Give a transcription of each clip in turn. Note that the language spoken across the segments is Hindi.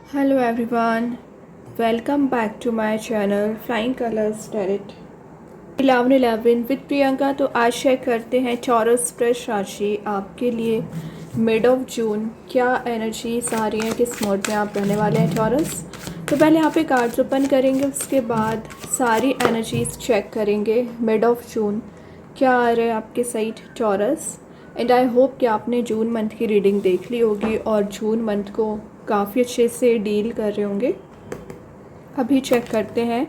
Hello everyone, welcome back to my channel Flying Colors Tarot 11 with Priyanka. तो आज शेयर करते हैं चौरस वृष राशि आपके लिए मिड ऑफ जून क्या एनर्जीज आ रही हैं, किस मोड में आप रहने वाले हैं चौरस। तो पहले यहाँ पे कार्ड्स ओपन करेंगे, उसके बाद सारी एनर्जीज चेक करेंगे मिड ऑफ जून क्या आ रहा है आपके साइड चौरस। एंड आई होप कि आपने जून मंथ की रीडिंग देख ली होगी और जून मंथ को काफ़ी अच्छे से डील कर रहे होंगे। अभी चेक करते हैं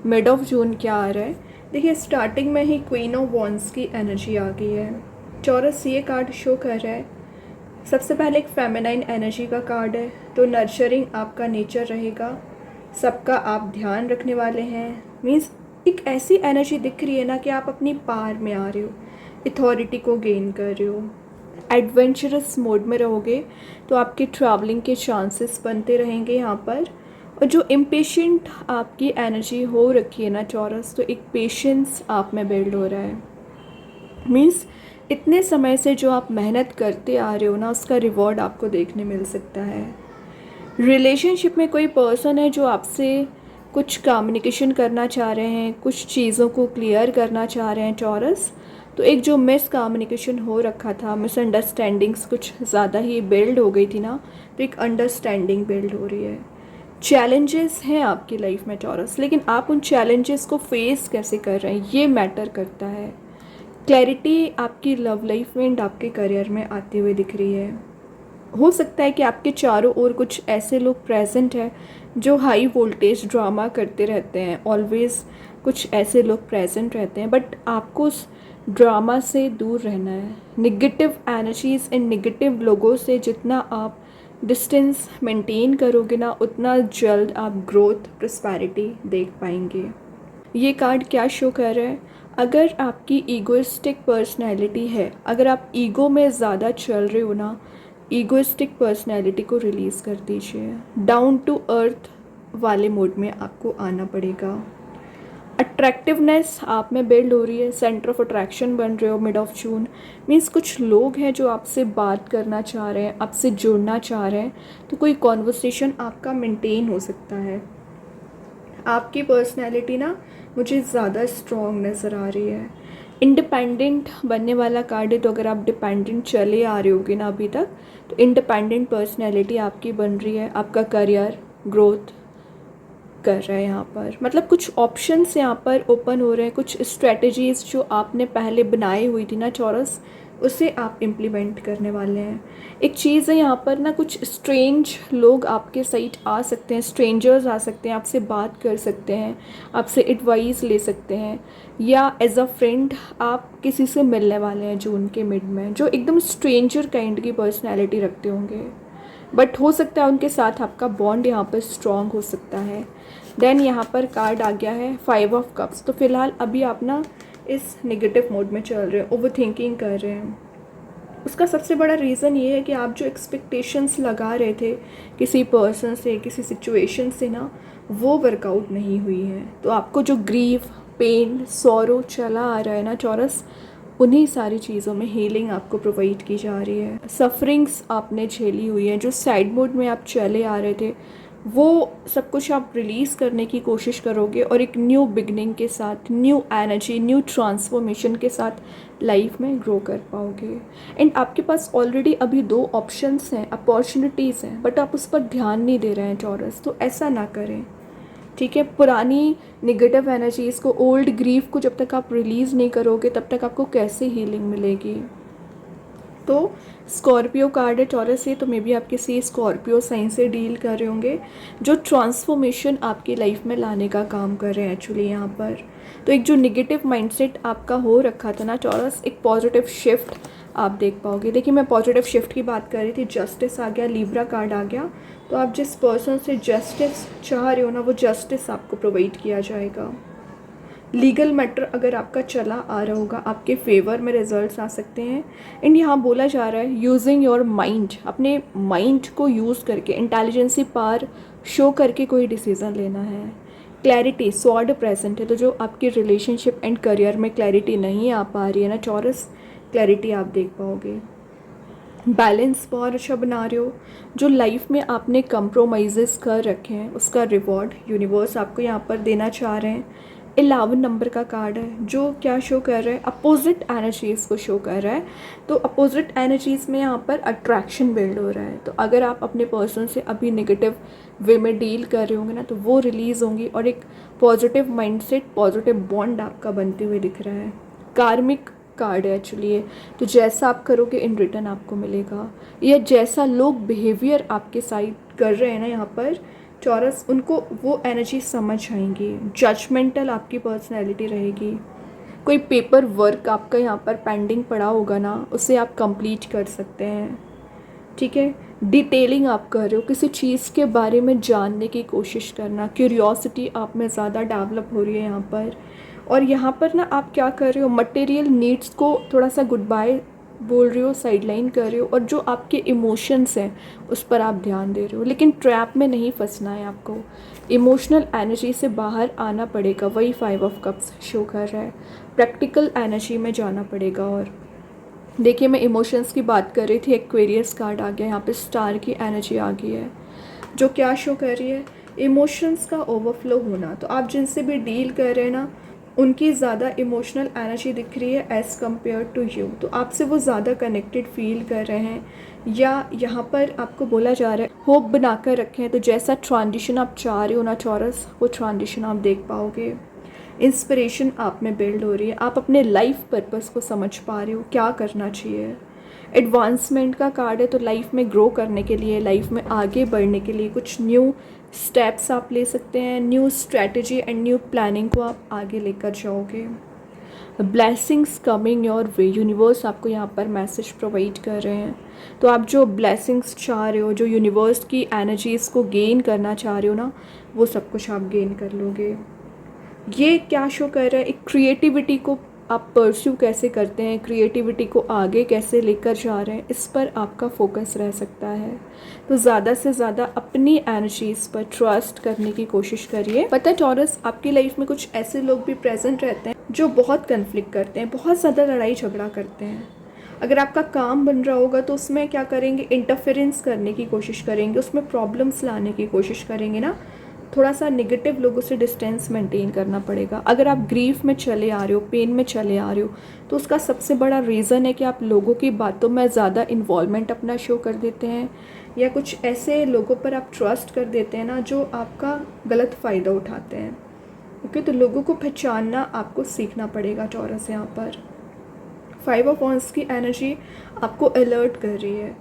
मिड ऑफ जून क्या आ रहा है। देखिए स्टार्टिंग में ही क्वीन ऑफ वॉन्ड्स की एनर्जी आ गई है चौरस। ये कार्ड शो कर रहा है सबसे पहले एक फेमिनाइन एनर्जी का कार्ड है, तो नर्चरिंग आपका नेचर रहेगा, सबका आप ध्यान रखने वाले हैं। मीन्स एक ऐसी एनर्जी दिख रही है ना कि आप अपनी पार में आ रहे हो, अथॉरिटी को गेन कर रहे हो, एडवेंचरस मोड में रहोगे तो आपके ट्रैवलिंग के चांसेस बनते रहेंगे यहाँ पर। और जो इम्पेशेंट आपकी एनर्जी हो रखी है ना चौरस, तो एक पेशेंस आप में बिल्ड हो रहा है। मीन्स इतने समय से जो आप मेहनत करते आ रहे हो ना, उसका रिवॉर्ड आपको देखने मिल सकता है। रिलेशनशिप में कोई पर्सन है जो आपसे कुछ कम्युनिकेशन करना चाह रहे हैं, कुछ चीज़ों को क्लियर करना चाह रहे हैं चौरस। तो एक जो मिस कम्युनिकेशन हो रखा था, मिसअंडरस्टैंडिंग्स कुछ ज़्यादा ही बिल्ड हो गई थी ना, तो एक अंडरस्टैंडिंग बिल्ड हो रही है। चैलेंजेस हैं आपकी लाइफ में चौरस, लेकिन आप उन चैलेंजेस को फेस कैसे कर रहे हैं ये मैटर करता है। क्लैरिटी आपकी लव लाइफ में एंड आपके करियर में आती हुई दिख रही है। हो सकता है कि आपके चारों ओर कुछ ऐसे लोग प्रेजेंट हैं जो हाई वोल्टेज ड्रामा करते रहते हैं, ऑलवेज कुछ ऐसे लोग प्रेजेंट रहते हैं, बट आपको उस ड्रामा से दूर रहना है। निगेटिव एनर्जीज एंड निगेटिव लोगों से जितना आप डिस्टेंस मेंटेन करोगे ना, उतना जल्द आप ग्रोथ प्रॉस्पेरिटी देख पाएंगे। ये कार्ड क्या शो कर रहा है, अगर आपकी ईगोइस्टिक पर्सनैलिटी है, अगर आप ईगो में ज़्यादा चल रहे हो ना, ईगोइस्टिक पर्सनैलिटी को रिलीज़ कर दीजिए। डाउन टू अर्थ वाले मोड में आपको आना पड़ेगा। अट्रैक्टिवनेस आप में बिल्ड हो रही है, सेंटर ऑफ अट्रैक्शन बन रहे हो मिड ऑफ जून। मीन्स कुछ लोग हैं जो आपसे बात करना चाह रहे हैं, आपसे जुड़ना चाह रहे हैं, तो कोई कॉन्वर्सेशन आपका मेंटेन हो सकता है। आपकी पर्सनैलिटी ना मुझे ज़्यादा स्ट्रॉन्ग नज़र आ रही है। इंडिपेंडेंट बनने वाला कार्ड है, तो अगर आप डिपेंडेंट चले आ रहे होगे ना अभी तक, तो इंडिपेंडेंट पर्सनैलिटी आपकी बन रही है। आपका करियर ग्रोथ कर रहा है यहाँ पर, मतलब कुछ ऑप्शंस यहाँ पर ओपन हो रहे हैं, कुछ स्ट्रेटजीज जो आपने पहले बनाई हुई थी ना चौरस, उसे आप इम्प्लीमेंट करने वाले हैं। एक चीज़ है यहाँ पर ना, कुछ स्ट्रेंज लोग आपके साइड आ सकते हैं, स्ट्रेंजर्स आ सकते हैं, आपसे बात कर सकते हैं, आपसे एडवाइस ले सकते हैं, या एज अ फ्रेंड आप किसी से मिलने वाले हैं जून के मिड में जो एकदम स्ट्रेंजर काइंड की पर्सनैलिटी रखते होंगे, बट हो सकता है उनके साथ आपका बॉन्ड यहाँ पर स्ट्रॉन्ग हो सकता है। देन यहाँ पर कार्ड आ गया है 5 ऑफ कप्स। तो फिलहाल अभी आप ना इस नेगेटिव मोड में चल रहे हो, ओवर थिंकिंग कर रहे हैं। उसका सबसे बड़ा रीज़न ये है कि आप जो एक्सपेक्टेशंस लगा रहे थे किसी पर्सन से, किसी सिचुएशन से ना, वो वर्कआउट नहीं हुई है। तो आपको जो ग्रीफ, पेन, सॉरो चला आ रहा है ना चौरस, उन्हीं सारी चीज़ों में हीलिंग आपको प्रोवाइड की जा रही है। सफरिंग्स आपने झेली हुई है, जो साइड मोड में आप चले आ रहे थे, वो सब कुछ आप रिलीज़ करने की कोशिश करोगे और एक न्यू बिगनिंग के साथ, न्यू एनर्जी, न्यू ट्रांसफॉर्मेशन के साथ लाइफ में ग्रो कर पाओगे। एंड आपके पास ऑलरेडी अभी 2 ऑप्शंस हैं, अपॉर्चुनिटीज़ हैं, बट आप उस पर ध्यान नहीं दे रहे हैं चौरस। तो ऐसा ना करें, ठीक है। पुरानी निगेटिव एनर्जीज़ को, ओल्ड ग्रीफ को जब तक आप रिलीज़ नहीं करोगे, तब तक आपको कैसे हीलिंग मिलेगी। तो स्कॉर्पियो कार्ड है चौरस से, तो मे बी आप किसी स्कॉर्पियो साइन से डील कर रहे होंगे जो ट्रांसफॉर्मेशन आपकी लाइफ में लाने का काम कर रहे हैं एक्चुअली यहाँ पर। तो एक जो निगेटिव माइंडसेट आपका हो रखा था ना चौरस, एक पॉजिटिव शिफ्ट आप देख पाओगे। देखिए मैं पॉजिटिव शिफ्ट की बात कर रही थी, जस्टिस आ गया, लीब्रा कार्ड आ गया। तो आप जिस पर्सन से जस्टिस चाह रहे हो ना, वो जस्टिस आपको प्रोवाइड किया जाएगा। लीगल मैटर अगर आपका चला आ रहा होगा, आपके फेवर में रिजल्ट्स आ सकते हैं। एंड यहाँ बोला जा रहा है यूजिंग योर माइंड, अपने माइंड को यूज़ करके, इंटेलिजेंसी पावर शो करके कोई डिसीज़न लेना है। क्लैरिटी, स्वॉर्ड प्रेजेंट है, तो जो आपकी रिलेशनशिप एंड करियर में क्लैरिटी नहीं आ पा रही है ना चौरस, क्लैरिटी आप देख पाओगे। बैलेंस बहुत अच्छा बना रहे हो। जो लाइफ में आपने कंप्रोमाइज़ेस कर रखे हैं उसका रिवॉर्ड यूनिवर्स आपको यहाँ पर देना चाह रहे हैं। 11 नंबर का कार्ड है जो क्या शो कर रहा है, अपोजिट एनर्जीज़ को शो कर रहा है। तो अपोजिट एनर्जीज़ में यहाँ पर अट्रैक्शन बिल्ड हो रहा है। तो अगर आप अपने पर्सन से अभी नेगेटिव वे में डील कर रहे होंगे ना, तो वो रिलीज़ होंगी और एक पॉजिटिव माइंडसेट, पॉजिटिव बॉन्ड आपका बनते हुए दिख रहा है। कार्मिक कार्ड है एक्चुअली ये। तो जैसा आप करोगे इन रिटर्न आपको मिलेगा, या जैसा लोग बिहेवियर आपके साइड कर रहे हैं ना यहाँ पर चौरस, उनको वो एनर्जी समझ आएंगी। जजमेंटल आपकी पर्सनैलिटी रहेगी। कोई पेपर वर्क आपका यहाँ पर पेंडिंग पड़ा होगा ना, उसे आप कंप्लीट कर सकते हैं। ठीक है, डिटेलिंग आप कर रहे हो, किसी चीज़ के बारे में जानने की कोशिश करना, क्यूरियोसिटी आप में ज़्यादा डेवलप हो रही है यहाँ पर। और यहाँ पर ना आप क्या कर रहे हो, मटेरियल नीड्स को थोड़ा सा गुड बाय बोल रहे हो, साइडलाइन कर रहे हो, और जो आपके इमोशंस हैं उस पर आप ध्यान दे रहे हो। लेकिन ट्रैप में नहीं फंसना है आपको, इमोशनल एनर्जी से बाहर आना पड़ेगा। वही 5 ऑफ कप्स शो कर रहा है, प्रैक्टिकल एनर्जी में जाना पड़ेगा। और देखिए, मैं इमोशंस की बात कर रही थी, एक्वेरियस कार्ड आ गया यहाँ पे, स्टार की एनर्जी आ गई है जो क्या शो कर रही है, इमोशंस का ओवरफ्लो होना। तो आप जिनसे भी डील कर रहे हैं ना, उनकी ज़्यादा इमोशनल एनर्जी दिख रही है एज़ कम्पेयर टू यू। तो आपसे वो ज़्यादा कनेक्टेड फील कर रहे हैं, या यहाँ पर आपको बोला जा रहा है होप बनाकर रखें। तो जैसा ट्रांजिशन आप चाह रहे हो ना चौरस, वो ट्रांजिशन आप देख पाओगे। इंस्पिरेशन आप में बिल्ड हो रही है, आप अपने लाइफ पर्पस को समझ पा रहे हो क्या करना चाहिए। एडवांसमेंट का कार्ड है, तो लाइफ में ग्रो करने के लिए, लाइफ में आगे बढ़ने के लिए कुछ न्यू स्टेप्स आप ले सकते हैं। New strategy and new planning को आप आगे लेकर जाओगे। Blessings coming your way, universe आपको यहाँ पर मैसेज प्रोवाइड कर रहे हैं। तो आप जो ब्लेसिंग्स चाह रहे हो, जो यूनिवर्स की एनर्जीज़ को गेन करना चाह रहे हो ना, वो सब कुछ आप गेन कर लोगे। ये क्या शो कर रहा है, एक क्रिएटिविटी को आप परस्यू कैसे करते हैं, क्रिएटिविटी को आगे कैसे लेकर जा रहे हैं, इस पर आपका फोकस रह सकता है। तो ज़्यादा से ज़्यादा अपनी एनर्जीज़ पर ट्रस्ट करने की कोशिश करिए। पता है टॉरस, आपकी लाइफ में कुछ ऐसे लोग भी प्रेजेंट रहते हैं जो बहुत कन्फ्लिक्ट करते हैं, बहुत ज़्यादा लड़ाई झगड़ा करते हैं। अगर आपका काम बन रहा होगा तो उसमें क्या करेंगे, इंटरफेरेंस करने की कोशिश करेंगे, उसमें प्रॉब्लम्स लाने की कोशिश करेंगे ना। थोड़ा सा नेगेटिव लोगों से डिस्टेंस मेंटेन करना पड़ेगा। अगर आप ग्रीफ में चले आ रहे हो, पेन में चले आ रहे हो, तो उसका सबसे बड़ा रीज़न है कि आप लोगों की बातों में ज़्यादा इन्वॉल्वमेंट अपना शो कर देते हैं, या कुछ ऐसे लोगों पर आप ट्रस्ट कर देते हैं ना जो आपका गलत फ़ायदा उठाते हैं। ओके, तो लोगों को पहचानना आपको सीखना पड़ेगा टॉरस। यहाँ पर 5 ऑफ वॉन्ड्स की एनर्जी आपको अलर्ट कर रही है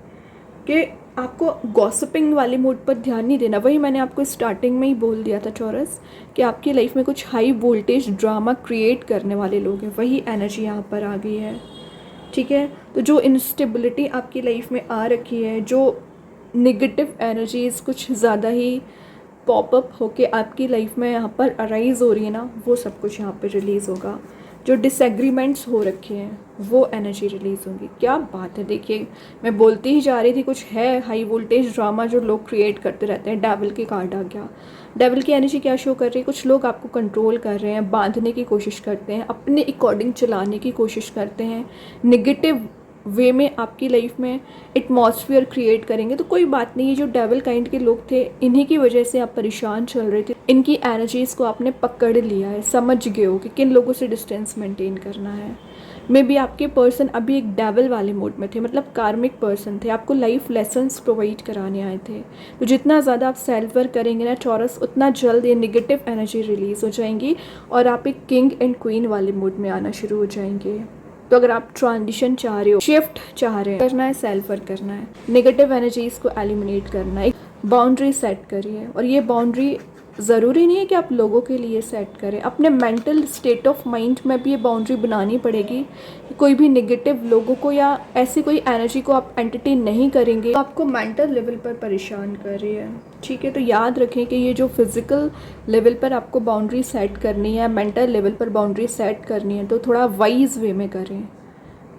कि आपको गॉसिपिंग वाले मूड पर ध्यान नहीं देना। वही मैंने आपको स्टार्टिंग में ही बोल दिया था चौरस, कि आपकी लाइफ में कुछ हाई वोल्टेज ड्रामा क्रिएट करने वाले लोग हैं, वही एनर्जी यहाँ पर आ गई है। ठीक है, तो जो इंस्टेबिलिटी आपकी लाइफ में आ रखी है, जो नेगेटिव एनर्जीज़ कुछ ज़्यादा ही पॉपअप होके आपकी लाइफ में यहाँ पर अराइज हो रही है ना, वो सब कुछ यहाँ पर रिलीज़ होगा। जो डिसएग्रीमेंट्स हो रखे हैं वो एनर्जी रिलीज़ होंगी। क्या बात है, देखिए मैं बोलती ही जा रही थी, कुछ है हाई वोल्टेज ड्रामा जो लोग क्रिएट करते रहते हैं। डेविल के कार्ड आ गया। डेविल की एनर्जी क्या शो कर रही है, कुछ लोग आपको कंट्रोल कर रहे हैं, बांधने की कोशिश करते हैं, अपने अकॉर्डिंग चलाने की कोशिश करते हैं, नेगेटिव वे में आपकी लाइफ में एटमॉस्फेयर क्रिएट करेंगे। तो कोई बात नहीं है, जो डेविल काइंड के लोग थे, इन्हीं की वजह से आप परेशान चल रहे थे, इनकी एनर्जीज़ को आपने पकड़ लिया है, समझ गए हो कि किन लोगों से डिस्टेंस मेंटेन करना है। मे बी आपके पर्सन अभी एक डेविल वाले मोड में थे, मतलब कार्मिक पर्सन थे, आपको लाइफ लेसन्स प्रोवाइड कराने आए थे। तो जितना ज़्यादा आप सेल्फ वर्क करेंगे ना चौरस, उतना जल्द ये नेगेटिव एनर्जी रिलीज़ हो जाएंगी और आप एक किंग एंड क्वीन वाले मोड में आना शुरू हो जाएंगे। तो अगर आप ट्रांजिशन चाह रहे हो, शिफ्ट चाह रहे हो, करना है, सेल्फ वर्क करना है, नेगेटिव एनर्जीज़ को एलिमिनेट करना है, बाउंड्री सेट करिए। और ये बाउंड्री ज़रूरी नहीं है कि आप लोगों के लिए सेट करें, अपने मेंटल स्टेट ऑफ माइंड में भी ये बाउंड्री बनानी पड़ेगी। कोई भी नेगेटिव लोगों को या ऐसी कोई एनर्जी को आप एंटरटेन नहीं करेंगे तो आपको मेंटल लेवल पर परेशान कर रही है। ठीक है, तो याद रखें कि ये जो फिज़िकल लेवल पर आपको बाउंड्री सेट करनी है, मेंटल लेवल पर बाउंड्री सेट करनी है, तो थोड़ा वाइज वे में करें।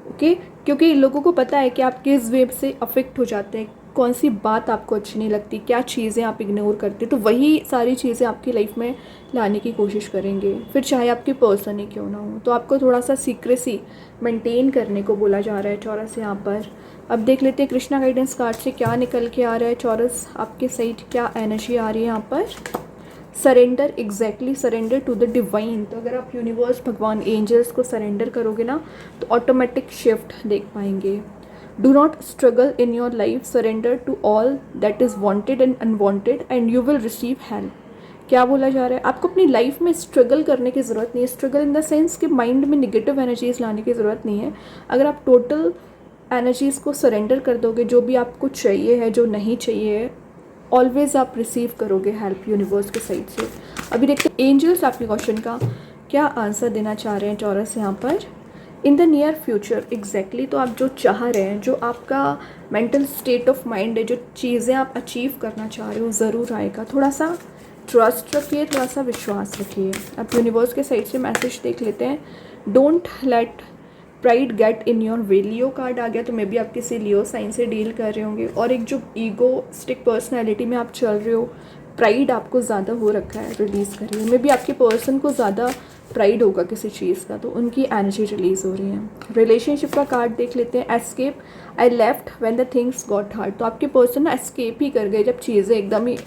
ओके, क्योंकि लोगों को पता है कि आप किस वे से अफेक्ट हो जाते हैं, कौन सी बात आपको अच्छी नहीं लगती, क्या चीज़ें आप इग्नोर करते, तो वही सारी चीज़ें आपकी लाइफ में लाने की कोशिश करेंगे, फिर चाहे आपके पर्सन ही क्यों ना हो। तो आपको थोड़ा सा सीक्रेसी मेंटेन करने को बोला जा रहा है चौरस यहाँ पर। अब देख लेते हैं कृष्णा गाइडेंस कार्ड से क्या निकल के आ रहा है चौरस, आपके साइड क्या एनर्जी आ रही है यहाँ पर। Surrender, exactly surrender to the divine. तो अगर आप यूनिवर्स, भगवान, एंजल्स को सरेंडर करोगे ना तो ऑटोमेटिक शिफ्ट देख पाएंगे। Do not struggle in your life, surrender to all that is wanted and unwanted and you will receive help. क्या बोला जा रहा है, आपको अपनी लाइफ में स्ट्रगल करने की ज़रूरत नहीं है। स्ट्रगल इन द सेंस कि माइंड में निगेटिव एनर्जीज लाने की ज़रूरत नहीं है। अगर आप टोटल एनर्जीज़ को सरेंडर कर दोगे, जो भी आपको चाहिए है, जो नहीं चाहिए, ऑलवेज आप रिसीव करोगे हेल्प यूनिवर्स के साइड से। अभी देखते हैं एंजल्स आपके क्वेश्चन का क्या आंसर देना चाह रहे हैं चौरस यहाँ पर। In the near future, exactly तो आप जो चाह रहे हैं, जो आपका मेंटल स्टेट ऑफ माइंड है, जो चीज़ें आप अचीव करना चाह रहे हो, ज़रूर आएगा। थोड़ा सा ट्रस्ट रखिए, थोड़ा सा विश्वास रखिए। अब यूनिवर्स के साइड से मैसेज देख लेते हैं। Don't let pride get in your way. Leo card आ गया, तो मे बी आप किसी लियो साइन से डील कर रहे होंगे, और एक जो ईगोस्टिक पर्सनैलिटी में आप चल रहे हो, प्राइड आपको ज़्यादा हो रखा है, रिलीज़ करिए। मे बी आपके पर्सन को ज़्यादा प्राइड होगा किसी चीज़ का, तो उनकी एनर्जी रिलीज़ हो रही है। रिलेशनशिप का कार्ड देख लेते हैं। Escape, I left when the things got hard. तो आपके पर्सन ना एस्केप ही कर गए जब चीज़ें एकदम ही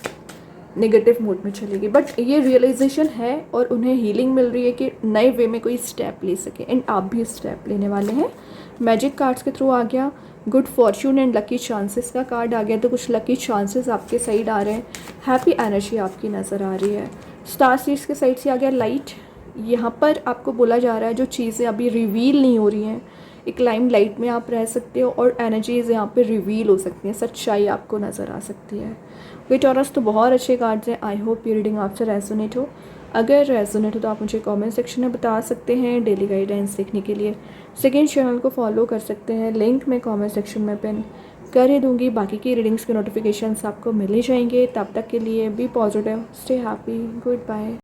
नेगेटिव मोड में चलेगी, बट ये रियलाइजेशन है और उन्हें हीलिंग मिल रही है कि नए वे में कोई स्टेप ले सके, एंड आप भी स्टेप लेने वाले हैं। मैजिक कार्ड्स के थ्रू आ गया। Good Fortune and lucky chances का कार्ड आ गया, तो कुछ लकी चांसेस आपके साइड आ रहे हैं। हैप्पी एनर्जी आपकी नज़र आ रही है। स्टार सीड्स के साइड से आ गया लाइट। यहाँ पर आपको बोला जा रहा है जो चीज़ें अभी रिवील नहीं हो रही हैं, एक लाइम लाइट में आप रह सकते हो और एनर्जीज यहाँ पे रिवील हो सकती हैं, सच्चाई आपको नज़र आ सकती है। वे टॉरस तो बहुत अच्छे कार्ड्स हैं। आई होप ये रीडिंग आपसे रेजोनेट हो। अगर रेजोनेट हो तो आप मुझे कमेंट सेक्शन में बता सकते हैं। डेली गाइडेंस देखने के लिए सेकेंड चैनल को फॉलो कर सकते हैं, लिंक मैं कमेंट सेक्शन में पिन कर ही दूँगी। बाकी की रीडिंग्स के नोटिफिकेशंस आपको मिल ही जाएंगे। तब तक के लिए be positive, stay happy, good bye.